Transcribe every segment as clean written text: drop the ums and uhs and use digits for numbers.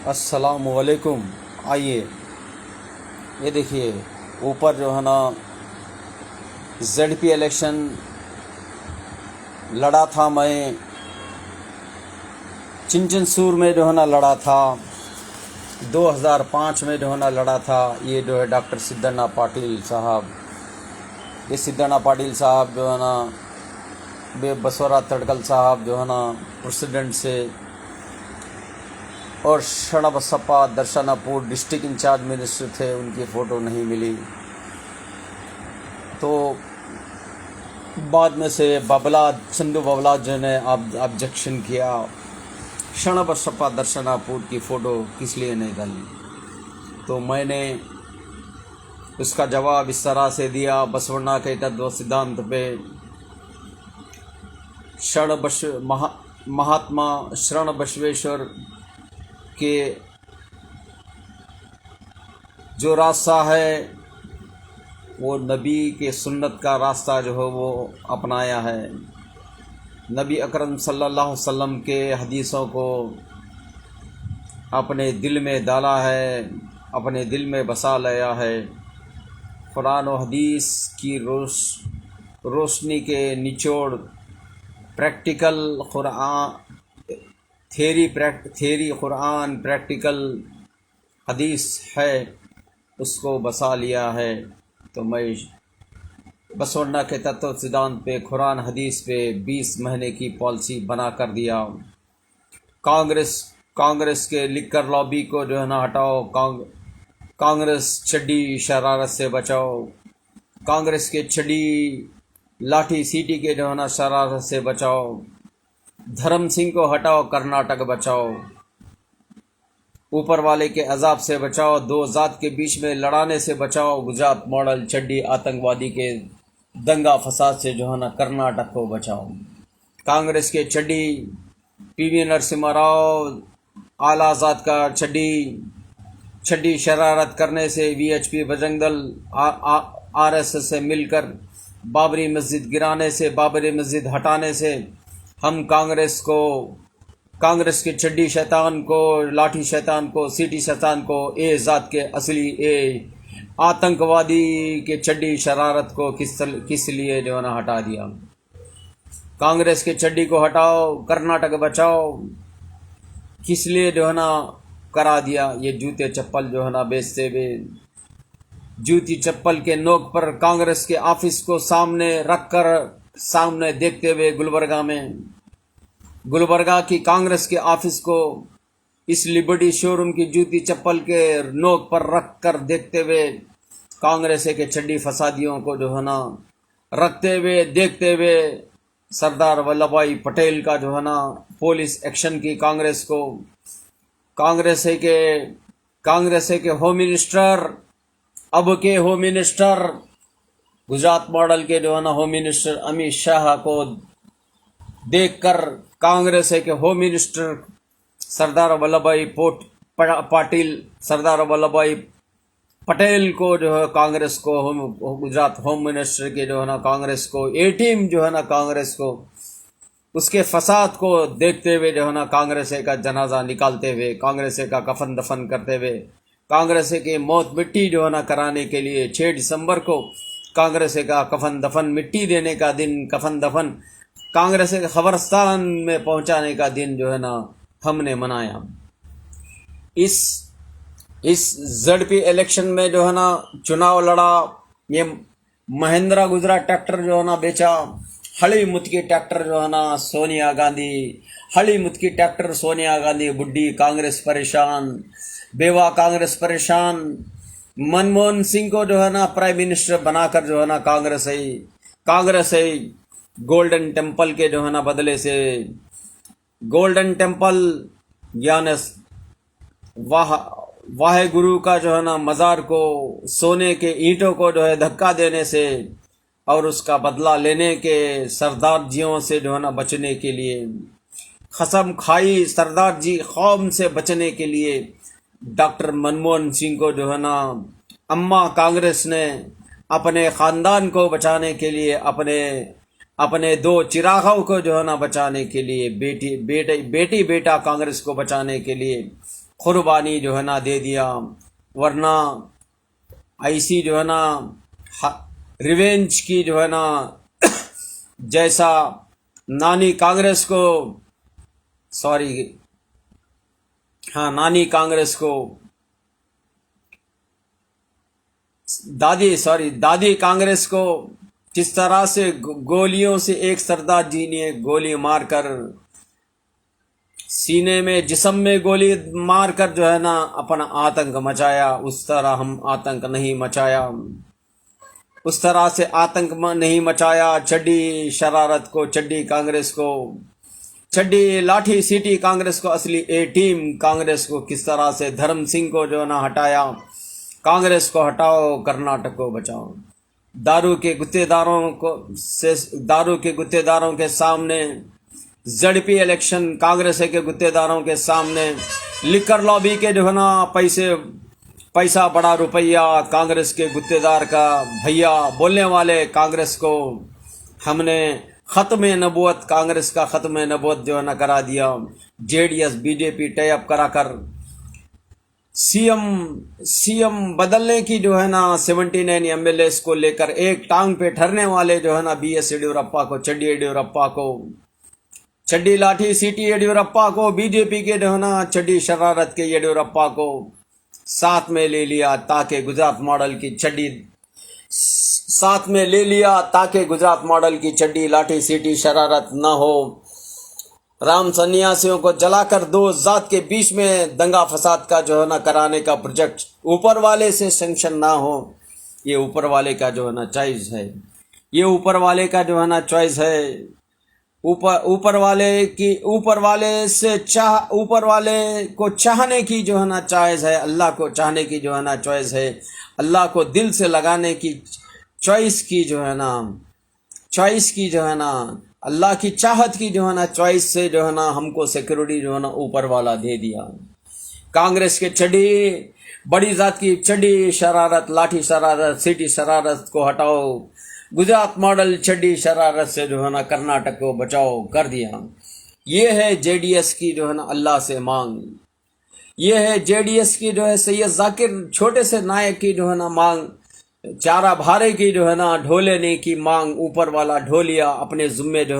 अस्सलामुअलैकुम। आइए ये देखिए ऊपर जो है ना ZP इलेक्शन लड़ा था। मैं चिंचनसूर में जो है ना लड़ा था, 2005 में जो है ना लड़ा था। ये जो है डॉक्टर सिद्धण्णा पाटिल साहब, ये सिद्धण्णा पाटिल साहब जो है ना बसवराज तड़कल साहब जो है ना प्रेसिडेंट से, और शरणबसप्पा दर्शनापुर डिस्ट्रिक्ट इंचार्ज मिनिस्टर थे, उनकी फ़ोटो नहीं मिली। तो बाद में से चंदू बबला जो ने ऑब्जेक्शन किया, शरणबसप्पा दर्शनापुर की फ़ोटो किस लिए नहीं डाली। तो मैंने उसका जवाब इस तरह से दिया, बसवण्णा के तत्व सिद्धांत पे महात्मा शरण बसवेश्वर के जो रास्ता है वो नबी के सुन्नत का रास्ता जो है वो अपनाया है। नबी अकरम सल्लल्लाहु अलैहि वसल्लम के हदीसों को अपने दिल में डाला है, अपने दिल में बसा लिया है। कुरान और हदीस की रोशनी के निचोड़ practical Quran theory Quran practical हदीस है, उसको बसा लिया है। तो मैं बसवण्णा के तत्व सिद्धांत पे, कुरान हदीस पे 20 महीने की पॉलिसी बना कर दिया। कांग्रेस के लिकर लॉबी को जो है ना हटाओ, कांग्रेस चड्डी शरारत से बचाओ, कांग्रेस के चड्डी लाठी सीटी के जो है ना शरारत से बचाओ, धर्म सिंह को हटाओ, कर्नाटक बचाओ, ऊपर वाले के अजाब से बचाओ, दो जात के बीच में लड़ाने से बचाओ, गुजरात मॉडल चड्डी आतंकवादी के दंगा फसाद से जो है ना कर्नाटक को बचाओ। कांग्रेस के चड्डी PV नरसिम्हा राव, आला जात का चड्डी शरारत करने से VHP बजरंग दल RSS से मिलकर बाबरी मस्जिद गिराने से, बाबरी मस्जिद हटाने से हम कांग्रेस के चड्डी शैतान को, लाठी शैतान को, सीटी शैतान को, ए जात के असली आतंकवादी के चड्डी शरारत को किस लिए जो है ना हटा दिया। कांग्रेस के चड्डी को हटाओ, कर्नाटक बचाओ, किस लिए जो है ना करा दिया। ये जूते चप्पल जो है ना बेचते हुए, जूती चप्पल के नोक पर कांग्रेस के ऑफिस को सामने रखकर, सामने देखते हुए गुलबर्गा की कांग्रेस के ऑफिस को इस लिबर्टी शोरूम की जूती चप्पल के नोक पर रख कर देखते हुए, कांग्रेस के चड्डी फसादियों को जो है ना रखते हुए देखते हुए, सरदार वल्लभ भाई पटेल का जो है ना पुलिस एक्शन की कांग्रेस को, कांग्रेस के होम मिनिस्टर, अब के होम मिनिस्टर, गुजरात मॉडल के जो है ना होम मिनिस्टर अमित शाह को देखकर कांग्रेस के होम मिनिस्टर सरदार वल्लभ भाई पटेल को जो है कांग्रेस को, गुजरात होम मिनिस्टर के जो है ना कांग्रेस को, ए टीम जो है ना कांग्रेस को, उसके फसाद को देखते हुए जो है ना कांग्रेस का जनाजा निकालते हुए, कांग्रेस का कफन दफन करते हुए, कांग्रेस के मौत मिट्टी जो है ना कराने के लिए 6 दिसंबर को कांग्रेस का कफन दफन, मिट्टी देने का दिन, कफन दफन, कांग्रेस के खबरस्तान में पहुंचाने का दिन जो है ना हमने मनाया। इस ZP इलेक्शन में जो है ना चुनाव लड़ा, ये महिंद्रा गुजरा ट्रैक्टर जो है ना बेचा, हली मुतकी ट्रैक्टर जो है ना सोनिया गांधी बुड्ढी, कांग्रेस परेशान, बेवा कांग्रेस परेशान। मनमोहन सिंह को जो है ना प्राइम मिनिस्टर बनाकर जो है ना कांग्रेस है गोल्डन टेम्पल के जो है ना बदले से, गोल्डन टेम्पल यानी वाहे गुरु का जो है ना मज़ार को, सोने के ईंटों को जो है धक्का देने से और उसका बदला लेने के सरदार जियों से जो है ना बचने के लिए, कसम खाई सरदार जी कौम से बचने के लिए डॉक्टर मनमोहन सिंह को जो है ना अम्मा कांग्रेस ने अपने ख़ानदान को बचाने के लिए, अपने 2 चिरागों को जो है ना बचाने के लिए, बेटी बेटा कांग्रेस को बचाने के लिए कुर्बानी जो है ना दे दिया, वरना ऐसी जो है ना रिवेंज की जो है ना जैसा नानी कांग्रेस को नानी कांग्रेस को दादी कांग्रेस को किस तरह से गोलियों से एक सरदार जी ने गोली मारकर सीने में जिस्म में गोली मारकर जो है ना अपना आतंक मचाया, उस तरह हम आतंक नहीं मचाया, उस तरह से आतंक नहीं मचाया। चड्डी शरारत को, चड्डी कांग्रेस को, चड्डी लाठी सीटी कांग्रेस को, असली ए टीम कांग्रेस को किस तरह से धर्म सिंह को जो ना हटाया। कांग्रेस को हटाओ, कर्नाटक को बचाओ। दारू के गुत्तेदारों के सामने, ज़डपी इलेक्शन कांग्रेस के गुत्तेदारों के सामने, लिकर लॉबी के जो है ना पैसा बड़ा रुपया कांग्रेस के गुत्तेदार का भैया बोलने वाले कांग्रेस को हमने ख़त्म नबूवत, कांग्रेस का ख़त्म नबूवत जो है ना करा दिया। जेडीएस बीजेपी टाइप कराकर सीएम बदलने की जो है ना 79 एमएलएस को लेकर एक टांग पे ठहरने वाले जो है ना बीएस येडियुरप्पा को, चड्डी येडियुरप्पा को, चड्डी लाठी सीटी येडियुरप्पा को, बीजेपी के जो है ना चड्डी शरारत के येडियुरप्पा को साथ में ले लिया ताकि गुजरात मॉडल की चड्डी लाठी सीटी शरारत न हो। राम सन्यासियों को जलाकर दो जात के बीच में दंगा फसाद का जो है ना कराने का प्रोजेक्ट ऊपर वाले से सैंक्शन ना हो। ये ऊपर वाले का जो है ना चॉइस है, ये ऊपर वाले का जो है ना चॉइस है। ऊपर वाले को चाहने की जो है ना चॉइस है, अल्लाह को चाहने की जो है ना चॉइस है, अल्लाह को दिल से लगाने की चॉइस की जो है ना अल्लाह की चाहत की जो है ना चॉइस से जो है ना हमको सिक्योरिटी जो है ना ऊपर वाला दे दिया। कांग्रेस के चड्डी, बड़ी जात की चड्डी शरारत, लाठी शरारत, सीटी शरारत को हटाओ। गुजरात मॉडल चड्डी शरारत से जो है ना कर्नाटक को बचाओ कर दिया। ये है जेडीएस की जो है ना अल्लाह से मांग, ये है जेडीएस की जो है सैयद जाकिर छोटे से नायक की जो है ना मांग, चारा भारे की जो है ना ढोलेने की मांग। ऊपर वाला ढोलिया अपने जुम्मे जो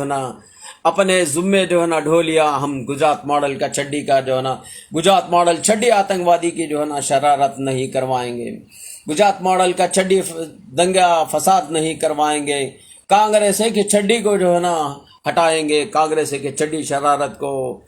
है ना ढोलिया। हम गुजरात मॉडल का चड्डी का जो है ना गुजरात मॉडल चड्डी आतंकवादी की जो है ना शरारत नहीं करवाएंगे, गुजरात मॉडल का चड्डी दंगा फसाद नहीं करवाएंगे। कांग्रेस के चड्डी को जो है ना हटाएंगे, कांग्रेस के चड्डी शरारत को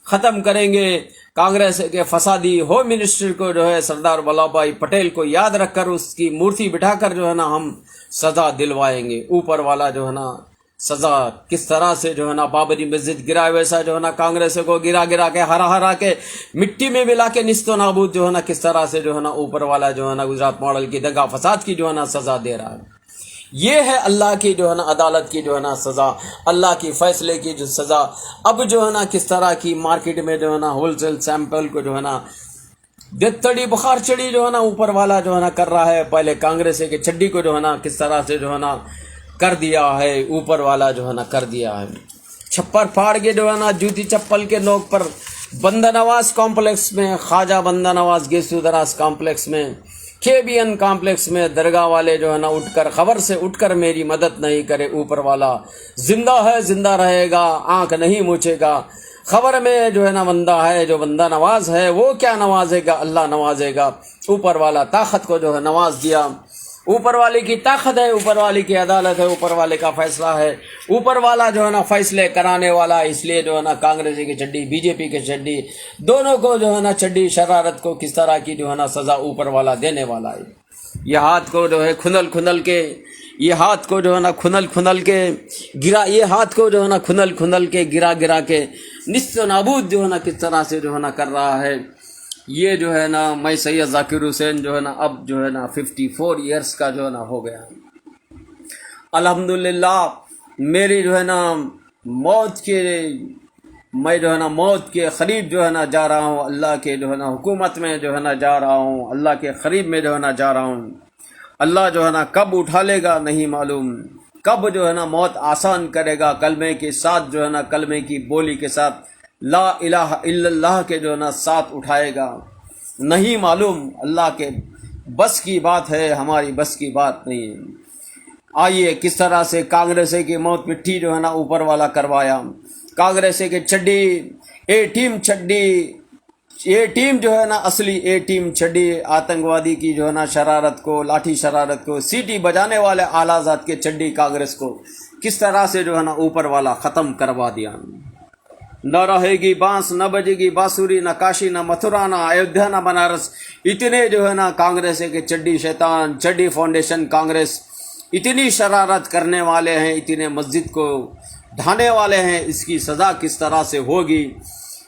ख़त्म करेंगे। कांग्रेस के फसादी होम मिनिस्टर को जो है सरदार वल्लभ भाई पटेल को याद रखकर उसकी मूर्ति बिठाकर जो है ना हम सज़ा दिलवाएंगे। ऊपर वाला जो है ना सज़ा किस तरह से जो है ना बाबरी मस्जिद गिरा, वैसा जो है ना कांग्रेस को गिरा के हरा के मिट्टी में मिला के निस्तो नाबूद जो है ना किस तरह से जो है ना ऊपर वाला जो है ना गुजरात मॉडल की दंगा फसाद की जो है ना सज़ा दे रहा है। ये है अल्लाह की जो है ना अदालत की जो है ना सज़ा, अल्लाह की फैसले की जो सज़ा। अब जो है ना किस तरह की मार्केट में जो है ना होलसेल सैंपल को जो है ना देतड़ी बुखार चढ़ी जो है ना ऊपर वाला जो है ना कर रहा है। पहले कांग्रेस के चड्डी को जो है ना किस तरह से जो है ना कर दिया है, ऊपर वाला जो है ना कर दिया है। छप्पर फाड़ के जो है ना जूती चप्पल के लोग पर बंदा नवाज कॉम्प्लेक्स में, ख्वाजा बंदा नवाज गेसुदराज कॉम्प्लेक्स में, केबीएन कॉम्प्लेक्स में दरगाह वाले जो है ना उठकर खबर से उठकर मेरी मदद नहीं करे। ऊपर वाला जिंदा है, जिंदा रहेगा, आंख नहीं मूछेगा। खबर में जो है ना बंदा है, जो बंदा नवाज है वो क्या नवाजेगा, अल्लाह नवाजेगा। ऊपर वाला ताकत को जो है नवाज दिया। ऊपर वाले की ताकत है, ऊपर वाले की अदालत है, ऊपर वाले का फैसला है, ऊपर वाला जो है ना फैसले कराने वाला। इसलिए जो है ना कांग्रेस की चड्डी, बीजेपी की चड्डी, दोनों को जो है ना चड्डी शरारत को किस तरह की जो है ना सजा ऊपर वाला देने वाला है। ये हाथ को जो है खुनल के, ये हाथ को जो है ना खुनल के गिरा, ये हाथ को जो है ना खुनल के गिरा के निस्तो नाबूद जो है ना किस तरह से जो है ना कर रहा है। ये जो है ना मैं सैयद जाकिर हुसैन जो है ना अब जो है ना 54 इयर्स का जो है ना हो गया। अल्हम्दुलिल्लाह मेरी जो है ना मैं जो है ना मौत के करीब जो है ना जा रहा हूँ। अल्लाह के जो है ना हुकूमत में जो है ना जा रहा हूँ, अल्लाह के करीब में जो है ना जा रहा हूँ। अल्लाह जो है ना कब उठा लेगा नहीं मालूम, कब जो है ना मौत आसान करेगा। कलमे के साथ जो है ना कलमे की बोली के साथ ला इलाहा इल्लल्लाह के जो है ना साथ उठाएगा। नहीं मालूम, अल्लाह के बस की बात है, हमारी बस की बात नहीं है। आइए किस तरह से कांग्रेस की मौत मिट्टी जो है ना ऊपर वाला करवाया। कांग्रेस के चड्डी ए टीम जो है ना असली ए टीम चड्डी आतंकवादी की जो है ना शरारत को, लाठी शरारत को, सीटी बजाने वाले आलाजात के चड्डी कांग्रेस को किस तरह से जो है ना ऊपर वाला ख़त्म करवा दिया। न रहेगी बांस, न बजेगी बांसुरी, न काशी, न मथुरा, न अयोध्या, न बनारस। इतने जो है ना कांग्रेस के चड्डी शैतान, चड्डी फाउंडेशन कांग्रेस इतनी शरारत करने वाले हैं, इतने मस्जिद को ढाने वाले हैं। इसकी सज़ा किस तरह से होगी,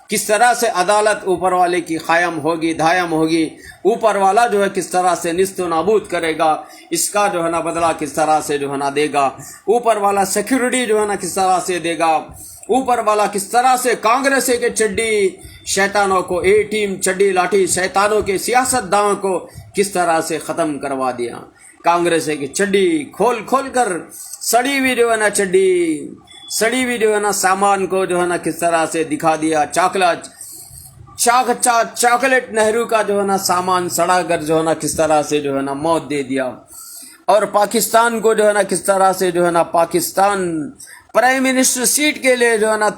किस तरह से अदालत ऊपर वाले की कायम होगी, दायम होगी, ऊपर वाला जो है किस तरह से निस्तो नाबूद करेगा, इसका जो है ना बदला किस तरह से जो है ना देगा। ऊपर वाला सिक्योरिटी जो है ना किस तरह से देगा। ऊपर वाला किस तरह से कांग्रेस के चड्डी शैतानों को, ए टीम चड्डी लाठी शैतानों के सियासतदानों को किस तरह से ख़त्म करवा दिया। कांग्रेस की चड्डी खोल खोल कर सड़ी हुई जो है ना चड्डी, सड़ी हुई जो है ना सामान को जो है ना किस तरह से दिखा दिया। चॉकलेट नेहरू का जो है ना सामान सड़ा कर जो है ना किस तरह से जो है ना मौत दे दिया। और पाकिस्तान को जो है ना किस तरह से जो है ना पाकिस्तान प्राइम मिनिस्टर सीट के लिए जो है ना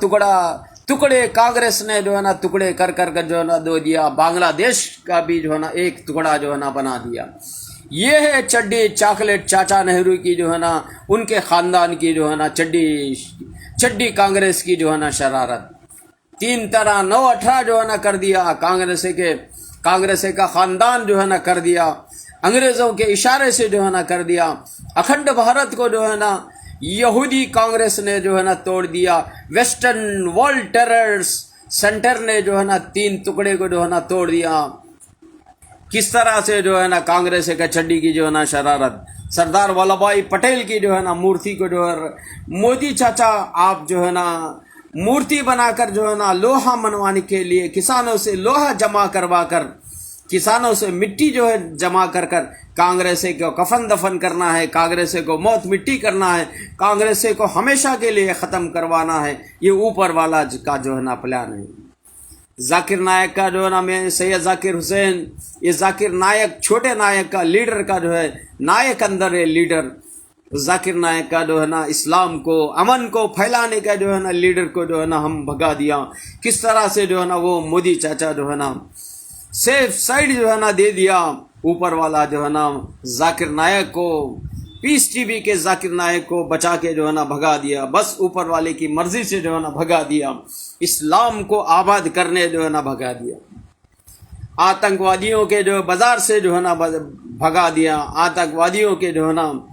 टुकड़े कांग्रेस ने जो है ना टुकड़े कर कर जो है ना दे दिया। बांग्लादेश का भी जो है ना एक टुकड़ा जो है ना बना दिया। ये है चड्डी चॉकलेट चाचा नेहरू की जो है ना, उनके खानदान की जो है ना चड्डी कांग्रेस की जो है ना शरारत। 3 तरह 9-18 जो है ना कर दिया। कांग्रेस का खानदान जो है ना कर दिया, अंग्रेजों के इशारे से जो है ना कर दिया। अखंड भारत को जो है ना यहूदी कांग्रेस ने जो है ना तोड़ दिया। वेस्टर्न वर्ल्ड टेरर सेंटर ने जो है ना 3 टुकड़े को जो है ना तोड़ दिया। किस तरह से जो है ना कांग्रेस का चड्डी की जो है ना शरारत। सरदार वल्लभ भाई पटेल की जो है ना मूर्ति को जो है मोदी चाचा आप जो है ना मूर्ति बनाकर जो है ना लोहा मनवाने के लिए किसानों से लोहा जमा करवा कर, किसानों से मिट्टी जो है जमा कर कांग्रेस को कफन दफन करना है, कांग्रेस को मौत मिट्टी करना है, कांग्रेस को हमेशा के लिए ख़त्म करवाना है। ये ऊपर वाला का जो है ना प्लान है। जाकिर नायक का जो है ना, मैं सैयद जाकिर हुसैन, ये जाकिर नायक छोटे नायक का लीडर का जो है नायक अंदर है लीडर। जाकिर नायक का जो है ना इस्लाम को, अमन को फैलाने का जो है ना लीडर को जो है ना हम भगा दिया। किस तरह से जो है ना वो मोदी चाचा जो है ना सेफ साइड जो है ना दे दिया। ऊपर वाला जो है ना जाकिर नायक को, पीस टीवी के जाकिर नायक को बचा के जो है ना भगा दिया। बस ऊपर वाले की मर्जी से जो है ना भगा दिया। इस्लाम को आबाद करने जो है ना भगा दिया। आतंकवादियों के जो बाजार से जो है ना भगा दिया। आतंकवादियों के जो है ना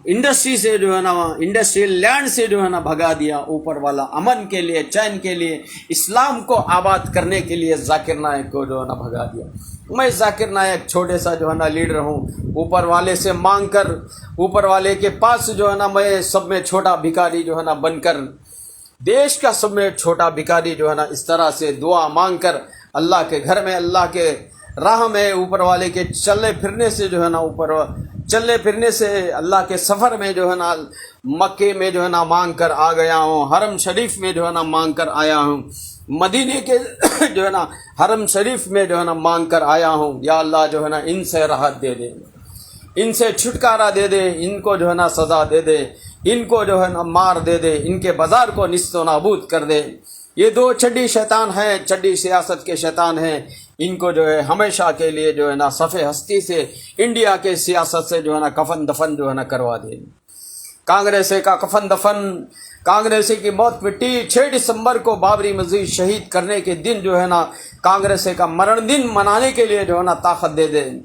इंडस्ट्री से जो है ना, इंडस्ट्रियल लैंड से जो है ना भगा दिया। ऊपर वाला अमन के लिए, चैन के लिए, इस्लाम को आबाद करने के लिए जाकिर नायक को जो है ना भगा दिया। मैं जाकिर नायक छोटे सा जो है ना लीडर हूँ। ऊपर वाले से मांग कर, ऊपर वाले के पास जो है ना मैं सब में छोटा भिखारी जो है ना बनकर, देश का सब में छोटा भिखारी जो है ना इस तरह से दुआ मांग कर अल्लाह के घर में, अल्लाह के राह में, ऊपर वाले के चलने फिरने से जो है ना, ऊपर चलने फिरने से अल्लाह के सफ़र में जो है ना मक्के में जो है ना मांग कर आ गया हूँ। हरम शरीफ में जो है ना मांग कर आया हूँ। मदीने के जो है ना हरम शरीफ में जो है ना मांग कर आया हूँ। या अल्लाह जो है ना इनसे राहत दे दे, इनसे छुटकारा दे दे, इनको जो है ना सज़ा दे दे, इनको जो है ना मार दे दे, इनके बाजार को निस्तो नाबूद कर दे। ये 2 चड्डी शैतान हैं, चड्डी सियासत के शैतान हैं। इनको जो है हमेशा के लिए जो है ना सफ़े हस्ती से, इंडिया के सियासत से जो है ना कफन दफन जो है ना करवा दे। कांग्रेस का कफन दफन, कांग्रेस की मौत मिट्टी 6 दिसंबर को बाबरी मस्जिद शहीद करने के दिन जो है ना कांग्रेस का मरण दिन मनाने के लिए जो है ना ताकत दे दे।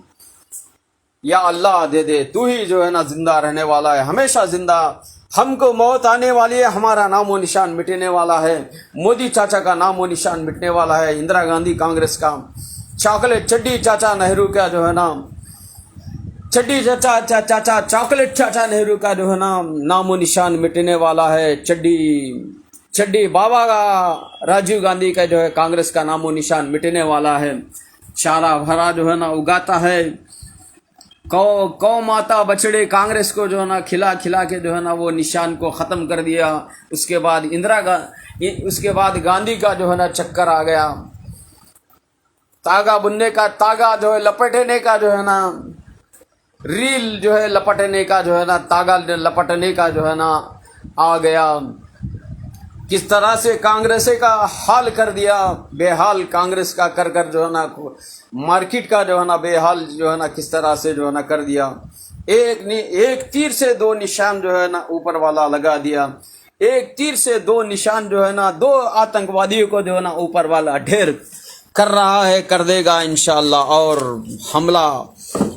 या अल्लाह दे दे, तू ही जो है ना जिंदा रहने वाला है, हमेशा जिंदा। हमको मौत आने वाली है, हमारा नामो निशान मिटने वाला है। मोदी चाचा का नामो निशान मिटने वाला है। इंदिरा गांधी कांग्रेस का, चॉकलेट चड्डी चाचा नेहरू का जो है ना, चड्डी चाचा चॉकलेट चाचा नेहरू का जो है ना नामो निशान मिटने वाला है। चड्डी बाबा का, राजीव गांधी का जो है कांग्रेस का नामो निशान मिटने वाला है। चारा भरा जो है ना उगाता है। कौ माता बछड़े कांग्रेस को जो है ना खिला के जो है ना वो निशान को ख़त्म कर दिया। उसके बाद उसके बाद गांधी का जो है ना चक्कर आ गया, तागा बुनने का, तागा जो है लपेटने का जो है ना, रील जो है लपटने का जो है ना, तागा लपटने का जो है ना आ गया। किस तरह से कांग्रेस का हाल कर दिया, बेहाल कांग्रेस का कर कर जो है ना, मार्केट का जो है ना बेहाल जो है ना किस तरह से जो है ना कर दिया। एक तीर से दो निशान जो है ना ऊपर वाला लगा दिया। एक तीर से दो निशान जो है ना, दो आतंकवादियों को जो है ना ऊपर वाला ढेर कर रहा है, कर देगा इंशाअल्लाह। और हमला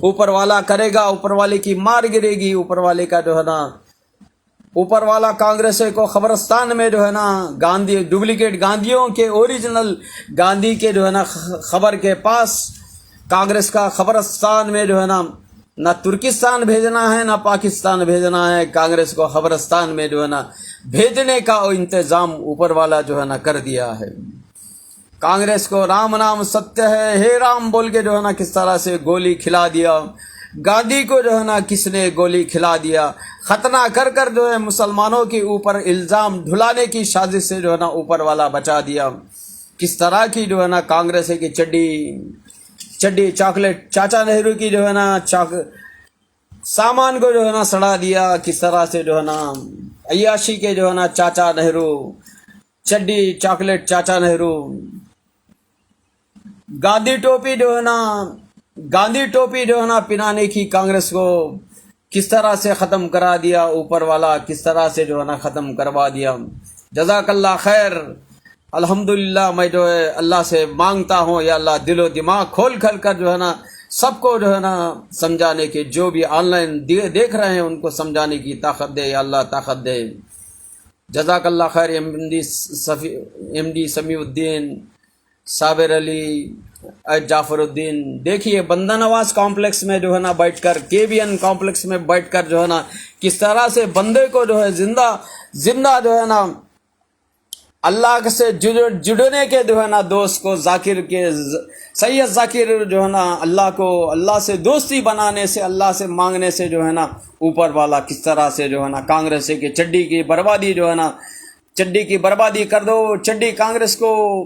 ऊपर वाला करेगा, ऊपर वाले की मार गिरेगी। ऊपर वाले का जो है ना, ऊपर वाला कांग्रेस को खबरस्तान में जो है ना, गांधी डुप्लीकेट गांधियों के ओरिजिनल गांधी के जो है ना खबर के पास कांग्रेस का खबरस्तान में जो है ना तुर्किस्तान भेजना है ना पाकिस्तान भेजना है। कांग्रेस को खबरस्तान में जो है ना भेजने का इंतजाम ऊपर वाला जो है ना कर दिया है। कांग्रेस को राम नाम सत्य है, हे राम बोल के जो है ना किस तरह से गोली खिला दिया। गांधी को जो है ना किसने गोली खिला दिया। खतना कर कर जो है मुसलमानों के ऊपर इल्जाम ढुलाने की साजिश से जो है ना ऊपर वाला बचा दिया। किस तरह की जो है ना कांग्रेस की चड्डी चॉकलेट चाचा नेहरू की जो है ना सामान को जो है ना सड़ा दिया। किस तरह से जो है ना अय्याशी के जो है ना चाचा नेहरू, चड्डी चॉकलेट चाचा नेहरू, गांधी टोपी जो है ना पिनाने की कांग्रेस को किस तरह से ख़त्म करा दिया। ऊपर वाला किस तरह से जो है ना ख़त्म करवा दिया। जज़ाकल्लाह खैर। अल्हम्दुलिल्लाह, मैं जो है अल्लाह से मांगता हूँ, या अल्लाह दिलो दिमाग खोल कर जो है ना सबको जो है ना समझाने की, जो भी ऑनलाइन देख रहे हैं उनको समझाने की ताकत दे, या अल्लाह ताकत दे। जज़ाकल्लाह खैर। एमडी समीउद्दीन, साबिर अली, जाफरुद्दीन। देखिए बंदा नवाज कॉम्प्लेक्स में जो है ना बैठकर, केबीएन कॉम्प्लेक्स में बैठकर जो है ना किस तरह से बंदे को जो है जिंदा जो है ना अल्लाह से जुड़ने के जो है ना दोस्त को, जाकिर के सैयद जाकिर जो है ना अल्लाह से दोस्ती बनाने से, अल्लाह से मांगने से जो है ना ऊपर वाला किस तरह से जो है ना कांग्रेस की चड्डी की बर्बादी जो है ना, चड्डी की बर्बादी कर दो। चड्डी कांग्रेस को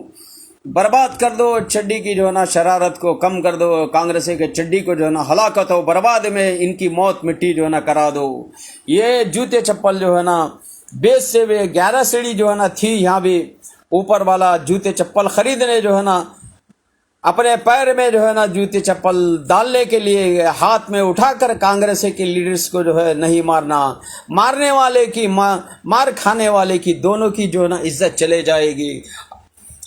बर्बाद कर दो। चड्डी की जो है ना शरारत को कम कर दो। कांग्रेस के चड्डी को जो है ना हलाकत हो बर्बाद में इनकी मौत मिट्टी जो है ना करा दो। ये जूते चप्पल जो है ना बेच से वे 11 सीढ़ी जो है ना थी, यहाँ भी ऊपर वाला जूते चप्पल खरीदने जो है ना अपने पैर में जो है ना जूते चप्पल डालने के लिए हाथ में उठाकर कांग्रेस के लीडर्स को जो है नहीं मारना। मारने वाले की मार खाने वाले की दोनों की जो है ना इज्जत चले जाएगी।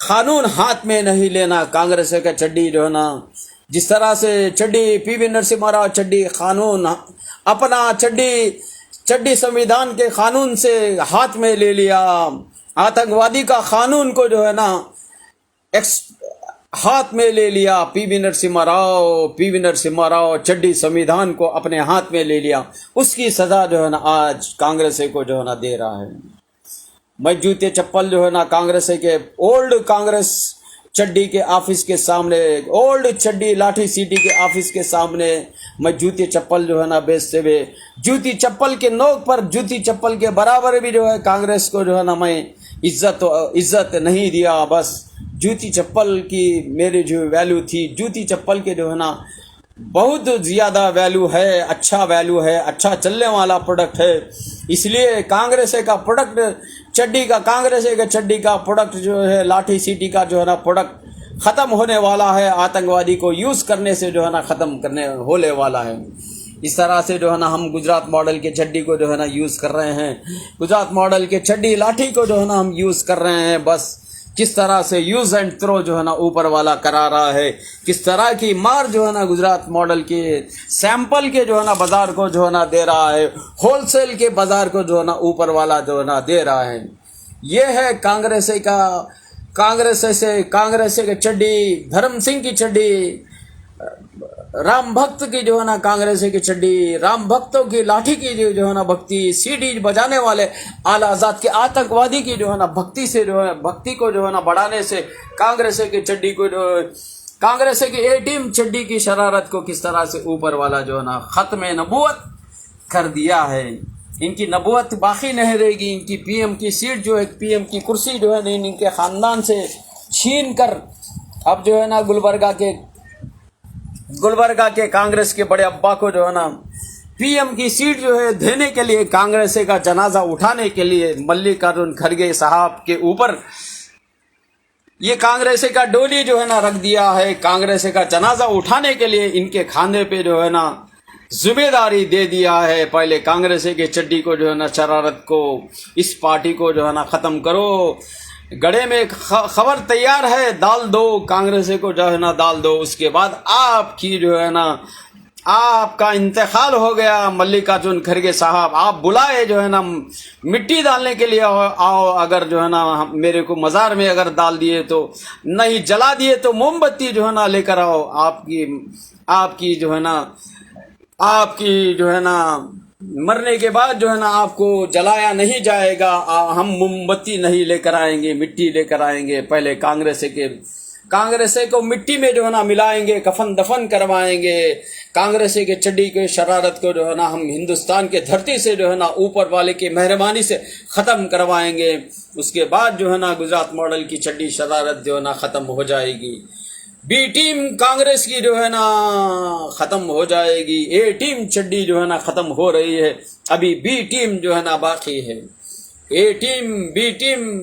कानून हाथ में नहीं लेना। कांग्रेस का चड्डी जो है ना, जिस तरह से चड्डी पीवी नरसिम्हा राव चड्डी कानून अपना चड्डी संविधान के कानून से हाथ में ले लिया। आतंकवादी का कानून को जो है ना हाथ में ले लिया। पीवी नरसिम्हा राव चड्डी संविधान को अपने हाथ में ले लिया। उसकी सजा जो है ना आज कांग्रेस को जो है ना दे रहा है। मैं जूते चप्पल जो है ना कांग्रेस के ओल्ड कांग्रेस चड्डी के ऑफिस के सामने, ओल्ड चड्डी लाठी सीटी के ऑफिस के सामने मैं जूते चप्पल जो है ना बेचते हुए, जूती चप्पल के नोक पर जूती चप्पल के बराबर भी जो है कांग्रेस को जो है ना मैं इज्जत नहीं दिया। बस जूती चप्पल की मेरी जो वैल्यू थी, जूती चप्पल के जो है ना बहुत ज़्यादा वैल्यू है, अच्छा वैल्यू है, अच्छा चलने वाला प्रोडक्ट है। इसलिए कांग्रेस का प्रोडक्ट कांग्रेस का चड्डी का प्रोडक्ट जो है लाठी सीटी का जो है ना प्रोडक्ट ख़त्म होने वाला है। आतंकवादी को यूज़ करने से जो है ना ख़त्म करने होने वाला है। इस तरह से जो है ना हम गुजरात मॉडल के चड्डी को जो है ना यूज़ कर रहे हैं। गुजरात मॉडल के चड्डी लाठी को जो है ना हम यूज़ कर रहे हैं। बस किस तरह से यूज़ एंड थ्रो जो है ना ऊपर वाला करा रहा है, किस तरह की मार जो है ना गुजरात मॉडल के सैंपल के जो है ना बाजार को जो है ना दे रहा है, होलसेल के बाजार को जो है ना ऊपर वाला जो है ना दे रहा है। ये है कांग्रेस के चड्डी, धर्म सिंह की चड्डी, राम भक्त की जो है ना कांग्रेस की चड्डी, राम भक्तों की लाठी की जो है ना भक्ति, सीडी बजाने वाले आला आजाद के आतंकवादी की जो है ना भक्ति से जो है भक्ति को जो है ना बढ़ाने से कांग्रेस की चड्डी को जो कांग्रेस की ए टीम चड्डी की शरारत को किस तरह से ऊपर वाला जो है ना खत्म नबूवत कर दिया है। इनकी नबूवत बाकी नहीं रहेगी। इनकी पीएम की सीट जो है, पीएम की कुर्सी जो है ना, इनके ख़ानदान से छीन कर अब जो है ना गुलबर्गा के कांग्रेस के बड़े अब्बा को जो है ना पीएम की सीट जो है देने के लिए, कांग्रेस का जनाजा उठाने के लिए मल्लिकार्जुन खड़गे साहब के ऊपर ये कांग्रेस का डोली जो है ना रख दिया है। कांग्रेस का जनाजा उठाने के लिए इनके खाने पे जो है ना जिम्मेदारी दे दिया है। पहले कांग्रेस के चड्डी को जो है ना, शरारत को, इस पार्टी को जो है ना खत्म करो। गड़े में खबर तैयार है, डाल दो कांग्रेस को जो है ना, डाल दो। उसके बाद आपकी जो है ना, आपका इंतकाल हो गया मल्लिकार्जुन खड़गे साहब। आप बुलाए जो है ना मिट्टी डालने के लिए, आओ। अगर जो है ना मेरे को मज़ार में अगर डाल दिए तो नहीं, जला दिए तो मोमबत्ती जो है ना लेकर आओ। आपकी जो है ना मरने के बाद जो है ना आपको जलाया नहीं जाएगा। हम मोमबत्ती नहीं लेकर आएंगे, मिट्टी लेकर आएंगे। पहले कांग्रेस को मिट्टी में जो है ना मिलाएंगे, कफन दफन करवाएंगे। कांग्रेस के चड्डी के शरारत को जो है ना हम हिंदुस्तान के धरती से जो है ना ऊपर वाले की मेहरबानी से ख़त्म करवाएंगे। उसके बाद जो है ना गुजरात मॉडल की चड्डी शरारत जो है ना ख़त्म हो जाएगी। बी टीम कांग्रेस की जो है ना ख़त्म हो जाएगी। ए टीम चड्डी जो है ना ख़त्म हो रही है, अभी बी टीम जो है ना बाकी है। ए टीम बी टीम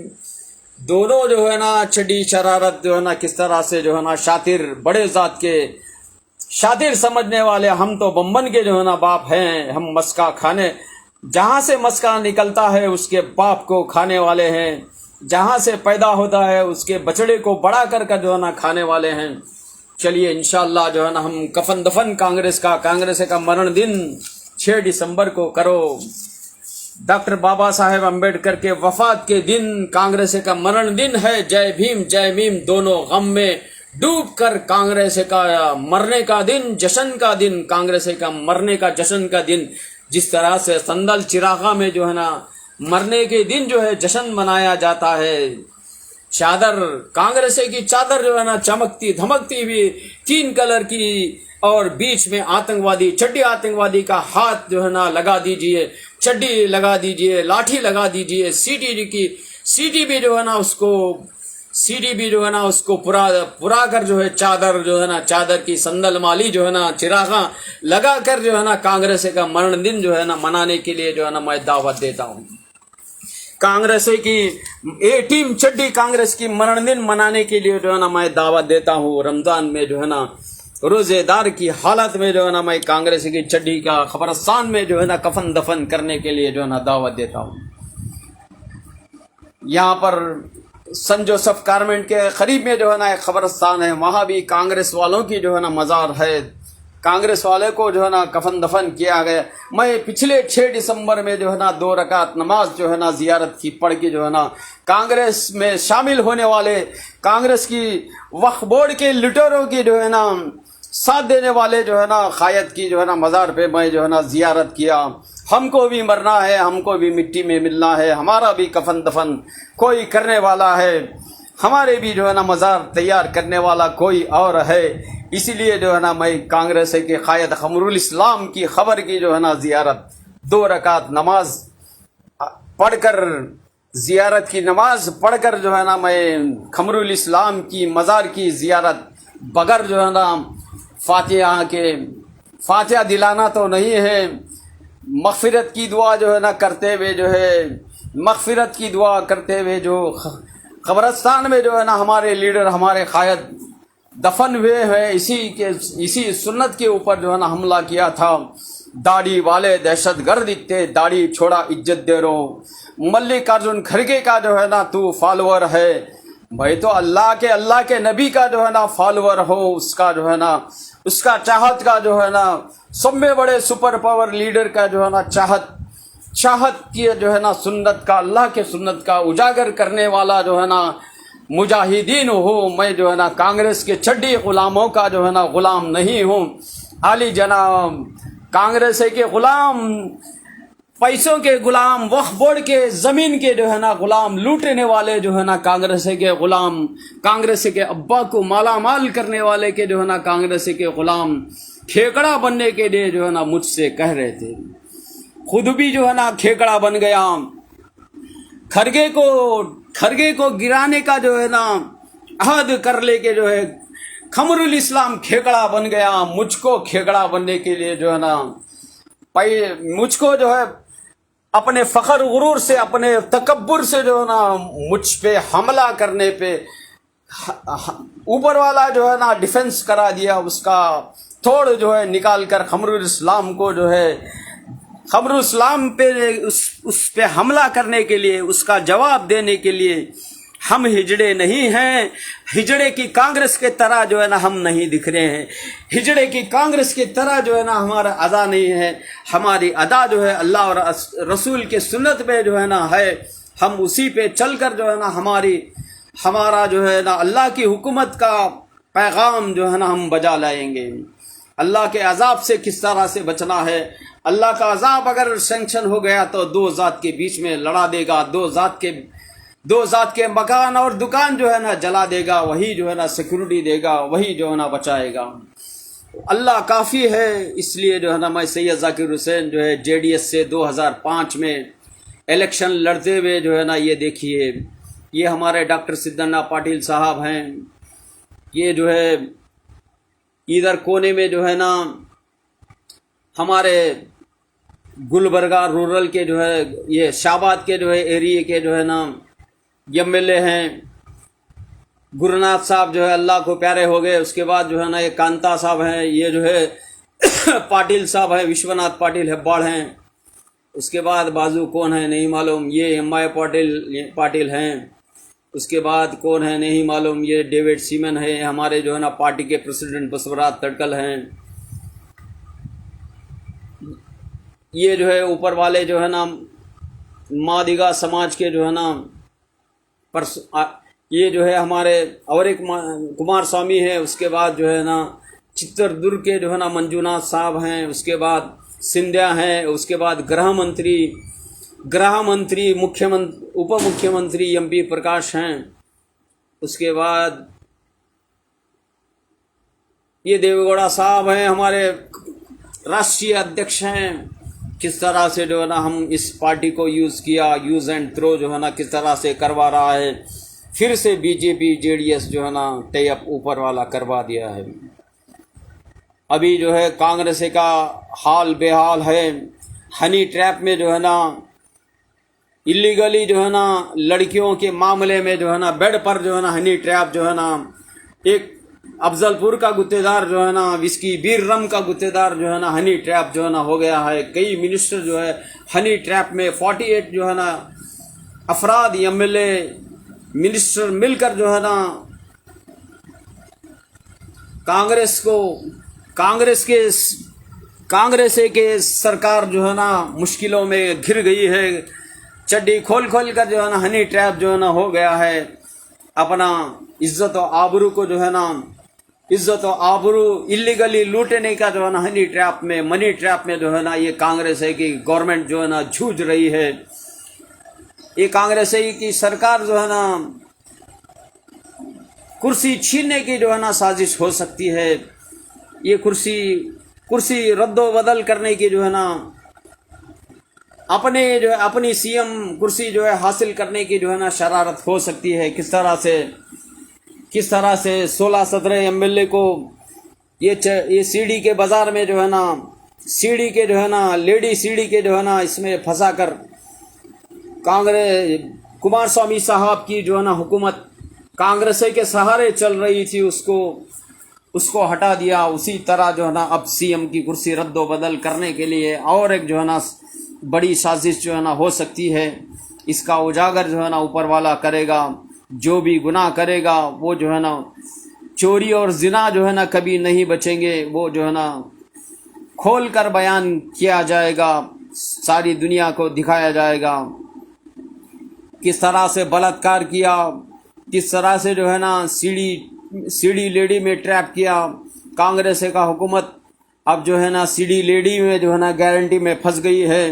दोनों जो है ना चड्डी शरारत जो है ना किस तरह से जो है ना शातिर, बड़े ज़ात के शातिर समझने वाले, हम तो बम्बन के जो है ना बाप हैं। हम मस्का खाने, जहाँ से मस्का निकलता है उसके बाप को खाने वाले हैं। जहाँ से पैदा होता है उसके बछड़े को बड़ा कर जो है ना खाने वाले हैं। चलिए इंशाल्लाह जो है ना हम कफन दफन कांग्रेस का मरण दिन 6 दिसंबर को करो। डॉक्टर बाबा साहेब अम्बेडकर के वफात के दिन कांग्रेस का मरण दिन है। जय भीम दोनों गम में डूब कर कांग्रेस का मरने का दिन, जश्न का दिन, कांग्रेस का मरने का जश्न का दिन। जिस तरह से संदल चिरागा में जो है ना मरने के दिन जो है जश्न मनाया जाता है। चादर, कांग्रेस की चादर जो है ना चमकती धमकती भी 3 कलर की, और बीच में आतंकवादी, चड्डी आतंकवादी का हाथ जो है ना लगा दीजिए, चड्डी लगा दीजिए, लाठी लगा दीजिए। सीटी भी जो है ना उसको पुरा कर जो है चादर जो है ना, चादर की संदल माली जो है ना चिरागा लगा कर जो है ना कांग्रेस का मरण दिन जो है ना मनाने के लिए जो है ना मैं दावत देता हूँ। कांग्रेस की ए टीम चड्डी कांग्रेस की मरण दिन मनाने के लिए जो है ना मैं दावत देता हूँ। रमजान में जो है ना रोजेदार की हालत में जो है ना मैं कांग्रेस की चड्डी का कब्रिस्तान में जो है ना कफन दफन करने के लिए जो है ना दावत देता हूँ। यहाँ पर सन जोसेफ गारमेंट के करीब में जो है ना एक कब्रिस्तान है, वहाँ भी कांग्रेस वालों की जो है ना मज़ार है। कांग्रेस वाले को जो है ना कफन दफन किया गया। मैं पिछले 6 दिसंबर में जो है ना 2 रकात नमाज जो है ना जियारत की पढ़ के जो है ना कांग्रेस में शामिल होने वाले, कांग्रेस की वक्फ बोर्ड के लुटेरों की जो है ना साथ देने वाले जो है ना कायद की जो है ना मज़ार पे मैं जो है ना जियारत किया। हमको भी मरना है, हमको भी मिट्टी में मिलना है, हमारा भी कफन दफन कोई करने वाला है, हमारे भी जो है ना मज़ार तैयार करने वाला कोई और है। इसीलिए जो है ना मैं कांग्रेस के कायद खमरुल इस्लाम की खबर की जो है ना जियारत 2 रकात नमाज पढ़कर, जियारत की नमाज पढ़कर जो है ना मैं खमरुल इस्लाम की मज़ार की जियारत बगैर जो है ना फातिहा दिलाना तो नहीं है, मग़फ़िरत की दुआ जो है ना करते हुए जो है, मग़फ़िरत की दुआ करते हुए जो कब्रिस्तान में जो है ना हमारे लीडर, हमारे कायद दफन हुए हैं। इसी सुन्नत के ऊपर जो है ना हमला किया था। दाढ़ी वाले दहशतगर्द दिखते, दाढ़ी छोड़ा इज्जत दे रहो। मल्लिकार्जुन खड़गे का जो है ना तू फॉलोअर है भाई, तो अल्लाह के नबी का जो है ना फॉलोअर हो, उसका जो है ना उसका चाहत का जो है ना सब में बड़े सुपर पावर लीडर का जो है ना चाहत की जो है ना सुन्नत का, अल्लाह के सुन्नत का उजागर करने वाला जो है ना मुजाहिदीन हो। मैं जो है ना कांग्रेस के चड्डी गुलामों का जो है ना गुलाम नहीं हूँ। आली जनाब कांग्रेस के गुलाम, पैसों के गुलाम, वक्फ बोर्ड के ज़मीन के जो है ना गुलाम, लूटने वाले जो है ना कांग्रेस के गुलाम, कांग्रेस के अब्बा को माला माल करने वाले के जो है ना कांग्रेस के गुलाम ठेकड़ा बनने के लिए जो है ना मुझसे कह रहे थे। खुद भी जो है ना खेकड़ा बन गया। खरगे को गिराने का जो है ना अहद कर लेके जो है खमरुल इस्लाम खेकड़ा बन गया। मुझको खेकड़ा बनने के लिए जो है ना मुझको जो है अपने फखर गुरूर से, अपने तकब्बुर से जो है ना मुझ पे हमला करने पे ऊपर वाला जो है ना डिफेंस करा दिया। उसका थोड़ जो है निकाल कर खमरुल इस्लाम को जो है खमरुल इस्लाम पे उस पे हमला करने के लिए, उसका जवाब देने के लिए हम हिजड़े नहीं हैं। हिजड़े की कांग्रेस के तरह जो है ना हम नहीं दिख रहे हैं। हिजड़े की कांग्रेस की तरह जो है ना हमारा अदा नहीं है। हमारी अदा जो है अल्लाह और रसूल के सुन्नत पे जो है ना है। हम उसी पे चलकर जो है ना हमारा जो है ना अल्लाह की हुकूमत का पैगाम जो है ना हम बजा लाएंगे। अल्लाह के अजाब से किस तरह से बचना है। अल्लाह का अजाब अगर सैंक्शन हो गया तो दो जात के बीच में लड़ा देगा। दो जात के मकान और दुकान जो है ना जला देगा। वही जो है ना सिक्योरिटी देगा, वही जो है ना बचाएगा। अल्लाह काफ़ी है। इसलिए जो है ना मैं सैयद जाकिर हुसैन जो है जेडीएस से 2005 में इलेक्शन लड़ते हुए जो है ना ये देखिए, ये हमारे डॉक्टर सिद्धन्ना पाटिल साहब हैं। ये जो है इधर कोने में जो है ना हमारे गुलबर्गा रूरल के जो है ये शाहबाद के जो है एरिए के जो है ना एमएलए हैं। गुरुनाथ साहब जो है अल्लाह को प्यारे हो गए। उसके बाद जो है ना ये कांता साहब हैं। ये जो है पाटिल साहब हैं, विश्वनाथ पाटिल हेब्बाड़ हैं। उसके बाद बाजू कौन है नहीं मालूम, ये एम.आई. पाटिल हैं। उसके बाद कौन है नहीं मालूम, ये डेविड सीमन है। हमारे जो है ना पार्टी के प्रेसिडेंट बसवराज तड़कल हैं। ये जो है ऊपर वाले जो है ना मादिगा समाज के जो है ना ये जो है हमारे और एक कुमार स्वामी है। उसके बाद जो है ना चित्रदुर्ग के जो है ना मंजूनाथ साहब हैं। उसके बाद सिंधिया हैं। उसके बाद गृह मंत्री उप मुख्यमंत्री एमपी प्रकाश हैं। उसके बाद ये देवेगौड़ा साहब हैं, हमारे राष्ट्रीय अध्यक्ष हैं। किस तरह से जो है ना हम इस पार्टी को यूज़ एंड थ्रो जो है ना किस तरह से करवा रहा है। फिर से बीजेपी जेडीएस जो है ना टैप ऊपर वाला करवा दिया है। अभी जो है कांग्रेस का हाल बेहाल है। हनी ट्रैप में जो है ना इलीगली जो है ना लड़कियों के मामले में जो है ना बेड पर जो है ना हनी ट्रैप जो है ना एक अफजलपुर का गुत्तेदार जो है ना विस्की बीर रम का गुत्तेदार जो है ना हनी ट्रैप जो है ना हो गया है। कई मिनिस्टर जो है हनी ट्रैप में 48 जो है ना अफराद एमएलए मिनिस्टर मिलकर जो है ना कांग्रेस के सरकार जो है ना मुश्किलों में घिर गई है। चड्डी खोल कर जो है ना हनी ट्रैप जो है ना हो गया है। अपना इज्जत और आबरू को जो है ना इज्जत और आबरू इलीगली लूटने का जो है ना मनी ट्रैप में जो है ना ये कांग्रेस है कि गवर्नमेंट जो है ना जूझ रही है। ये कांग्रेस है कि सरकार जो है ना कुर्सी छीनने की जो है ना साजिश हो सकती है। ये कुर्सी रद्दो बदल करने की जो है ना अपनी सीएम कुर्सी जो है हासिल करने की जो है ना शरारत हो सकती है। किस तरह से 16-17 एमएलए को ये सीढ़ी के बाजार में जो है ना लेडी सीढ़ी के जो है ना इसमें फंसा कर कांग्रेस कुमार स्वामी साहब की जो है ना हुकूमत कांग्रेस के सहारे चल रही थी, उसको हटा दिया। उसी तरह जो है ना अब सीएम की कुर्सी रद्दो बदल करने के लिए और एक जो है ना बड़ी साजिश जो है ना हो सकती है। इसका उजागर जो है ना ऊपर वाला करेगा। जो भी गुनाह करेगा वो जो है ना चोरी और जिना जो है ना कभी नहीं बचेंगे। वो जो है ना खोल कर बयान किया जाएगा, सारी दुनिया को दिखाया जाएगा किस तरह से बलात्कार किया, किस तरह से जो है ना सीढ़ी लेडी में ट्रैप किया कांग्रेस का हुकूमत। अब जो है ना सीढ़ी लेडी में जो है ना गारंटी में फंस गई है।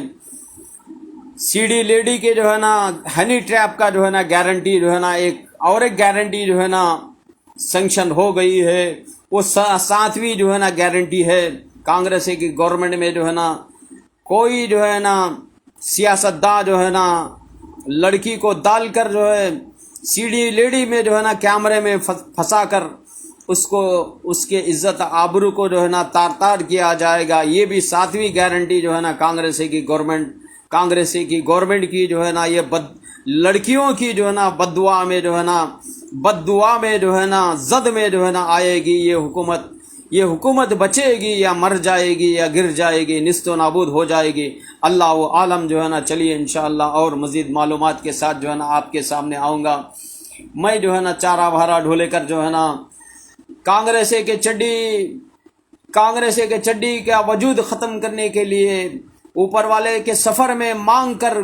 सीढ़ी लेडी के जो है ना हनी ट्रैप का जो है ना गारंटी जो है ना एक गारंटी जो है ना सैंक्शन हो गई है। वो 7वीं जो है ना गारंटी है कांग्रेस की गवर्नमेंट में जो है ना कोई जो है ना सियासतदान जो है ना लड़की को डालकर जो है सीढ़ी लेडी में जो है ना कैमरे में फंसा कर उसको उसके इज्जत आबरू को जो है ना तार तार किया जाएगा। ये भी 7वीं गारंटी जो है ना कांग्रेस की गवर्नमेंट की जो है ना ये लड़कियों की जो है ना बद्दुआ में जो है ना जद में जो है ना आएगी। ये हुकूमत बचेगी या मर जाएगी या गिर जाएगी, निस्तो नाबूद हो जाएगी, अल्लाह आलम जो है ना। चलिए इंशाअल्लाह और मज़ीद मालूमात के साथ जो है ना आपके सामने आऊँगा। मैं जो है ना चारा भारा ढोले कर जो है ना कांग्रेस के चड्डी का वजूद ख़त्म करने के लिए ऊपर वाले के सफ़र में मांग कर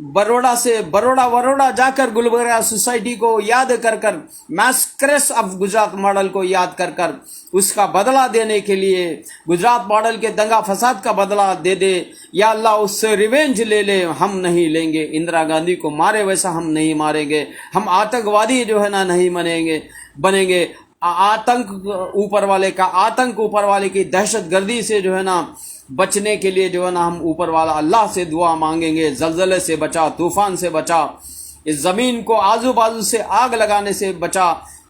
बरोड़ा जाकर गुलबर्गा सोसाइटी को याद कर मैस्करेस ऑफ गुजरात मॉडल को याद कर उसका बदला देने के लिए, गुजरात मॉडल के दंगा फसाद का बदला दे दे या अल्लाह उससे रिवेंज ले ले। हम नहीं लेंगे, इंदिरा गांधी को मारे वैसा हम नहीं मारेंगे। हम आतंकवादी जो है ना नहीं बनेंगे। आतंक ऊपर वाले की दहशतगर्दी से जो है ना बचने के लिए जो है ना हम ऊपर वाला अल्लाह से दुआ मांगेंगे। जलजले से बचा, तूफान से बचा, इस ज़मीन को आजू बाजू से आग लगाने से बचा,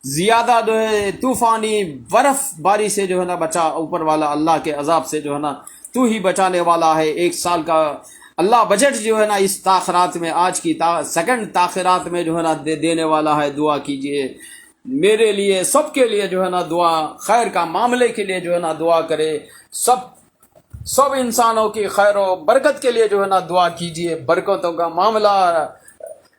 ज़्यादा जो है तूफानी बर्फबारी से जो है ना बचा। ऊपर वाला अल्लाह के अजाब से जो है ना तू ही बचाने वाला है। 1 साल का अल्लाह बजट जो है ना इस ताखिरात में, आज की सेकंड ताखिरात में जो है ना देने वाला है। दुआ कीजिए मेरे लिए, सबके लिए जो है ना दुआ, खैर का मामले के लिए जो है ना दुआ करे। सब इंसानों की खैर और बरकत के लिए जो है ना दुआ कीजिए। बरकतों का मामला,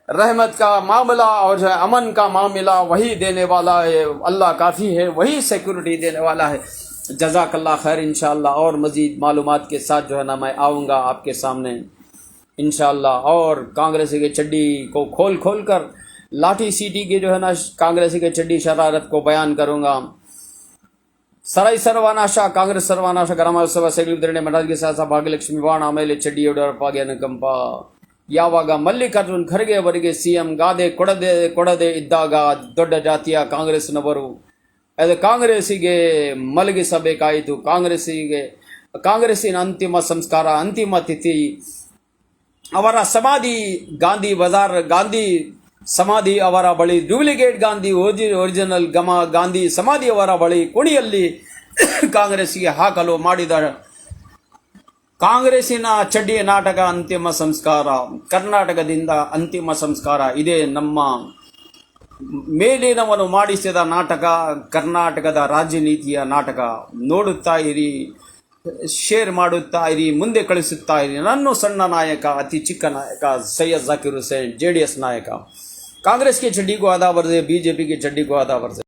रहमत का मामला और जो है अमन का मामला वही देने वाला है। अल्लाह काफ़ी है, वही सिक्योरिटी देने वाला है। जज़ाकल्लाह खैर। इंशाअल्लाह और मज़ीद मालूमात के साथ जो है ना मैं आऊँगा आपके सामने इंशाअल्लाह। और कांग्रेस के चड्डी को खोल कर लाठी सीटी के जो है ना कांग्रेस के चड्डी शरारत को बयान करूँगा। सराई सर्वानाश कांग्रेस सर्वानाश ಗ್ರಾಮೋತ್ಸವ ಸೇಗಲಿದ್ರನೆ ಮಂಡಲಕ್ಕೆ ಸಹ ಭಾಗ್ಯಲಕ್ಷ್ಮಿ ವಾಣ ಆಮೇಲೆ ಚಡ್ಡಿಯೊಡರಪಾಗೆ ಕಂಪ ಯಾವಾಗ ಮಲ್ಲಿಕಾರ್ಜುನ್ ಖರ್ಗೆ ಅವರಿಗೆ ಸಿಎಂ ಗಾದೆ ಕೊಡದೆ ಇದ್ದಾಗ ದೊಡ್ಡ ಜಾತಿಯ ಕಾಂಗ್ರೆಸ್ನವರು ಅದು ಕಾಂಗ್ರೆಸ್ಸಿಗೆ ಮಲಗಿಸಬೇಕಾಯಿತು। ಕಾಂಗ್ರೆಸ್ಸಿನ ಅಂತಿಮ ಸಂಸ್ಕಾರ, ಅಂತಿಮ ತಿಥಿ ಅವರ ಸಮಾಧಿ ಗಾಂಧಿ ಸಮಾಧಿ ಅವರ ಬಳಿ, ಡ್ಯೂಪ್ಲಿಕೇಟ್ ಗಾಂಧಿ, ಒರಿಜಿನಲ್ ಗಾಂಧಿ ಸಮಾಧಿ ಅವರ ಬಳಿ ಕುಣಿಯಲ್ಲಿ ಕಾಂಗ್ರೆಸ್ಸಿಗೆ ಹಾಕಲು ಮಾಡಿದ ಕಾಂಗ್ರೆಸ್ಸಿನ ಚಡ್ಡಿ ನಾಟಕ ಅಂತಿಮ ಸಂಸ್ಕಾರ, ಕರ್ನಾಟಕದಿಂದ ಅಂತಿಮ ಸಂಸ್ಕಾರ ಇದೇ ನಮ್ಮ ಮೇಲಿನವನು ಮಾಡಿಸಿದ ನಾಟಕ, ಕರ್ನಾಟಕದ ರಾಜನೀತಿಯ ನಾಟಕ। ನೋಡುತ್ತಾ ಇರಿ, ಶೇರ್ ಮಾಡುತ್ತಾ ಇರಿ, ಮುಂದೆ ಕಳಿಸುತ್ತಾ ಇರಿ। ನನ್ನ ಸಣ್ಣ ನಾಯಕ, ಅತಿ ಚಿಕ್ಕ ನಾಯಕ ಸೈಯದ್ ಜಾಕಿರ್ ಹುಸೇನ್, JDS नायक। कांग्रेस की चड्डी को आधा वर्जे, बीजेपी की चड्डी को आधा वर्जे।